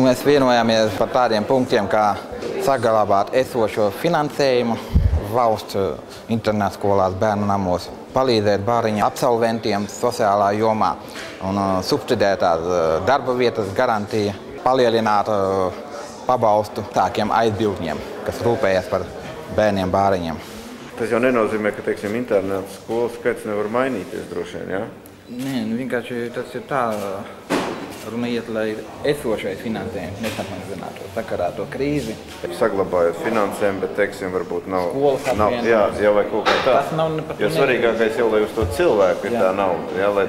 Mēs vienojāmies par tādiem punktiem, kā saglabāt esošo finansējumu valsts internātskolās, bērnu namos, palīdzēt bāriņu absolventiem sociālā jomā un subsidētāt darba vietas garantiju, palielināt pabalstu tākiem aizbildņiem, kas rūpējas par bērniem, bāriņiem. Tas jau nenozīmē, ka, teiksim, internāta skolas skaits nevar mainīties droši vien, jā? Nē, vienkārši tas ir tā. Runa iet, lai esošais finansējums nesamazinātu sakarā to krīzi. Saglabājot finansējumu, bet, teiksim, varbūt nav... Skolas apvienot. Jā, jau vai kaut kā tā. Tas nav ne pat jo svarīgākais jau, lai uz to cilvēku ir tā nauda, jā, lai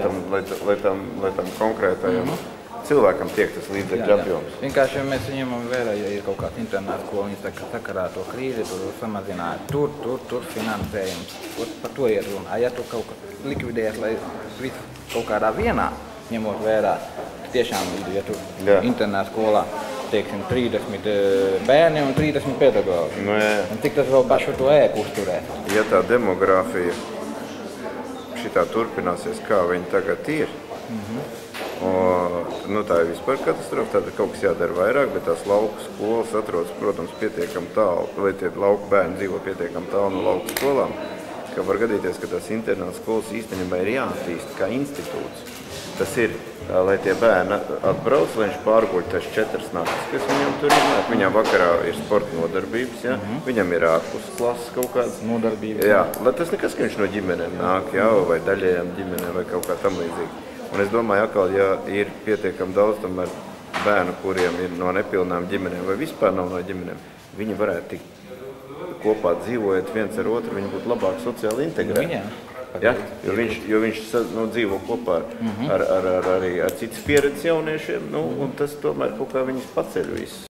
tam konkrētajam cilvēkam tiek tas līdzekļu apjoms. Vienkārši mēs ņemam vērā, ja ir kaut kāds internāts, ko viņi sakarā to krīzi, tur samazināja. Tur finansējums. Par to ir runa. Ja tu kaut kā likvidējies, lai visu kaut kādā vienā ņemot vērā, tiešām, ja tu internāta skolā, teiksim, 30 bērni un 30 pedagogi. Nu, un cik tas vēl pašu to ēku uzturēt? Ja tā demogrāfija šitā turpināsies, kā viņi tagad ir, tā ir vispār katastrofa, tad kaut kas jādara vairāk, bet tās lauku skolas atrodas, protams, pietiekam tālu, vai tie lauku bērni dzīvo pietiekam tālu no lauku skolām, ka var gadīties, ka tās internāta skolas īstenībā ir jāattīst kā institūts. Tas ir, lai tie bērni atbrauc, lai viņš pārguļ tās 4 naktis, kas viņam tur ir. Viņam vakarā ir sporta nodarbības, ja? Viņam ir ārpus klases kaut kādas nodarbības. Jā, lai tas nekas, ka viņš no ģimenēm nāk, jā, vai daļējām ģimenēm, vai kaut kā tam līdzīgi. Un es domāju, atkal, ja ir pietiekam daudz tomēr bērnu, kuriem ir no nepilnām ģimenēm, vai vispār nav no ģimenēm, viņi varētu tikt kopā dzīvojot viens ar otru, viņi būtu labāk sociāli integrēti. Ja? Jo viņš dzīvo kopā ar citas pieredzes jauniešiem, un tas tomēr kaut kā viņus paceļ visus.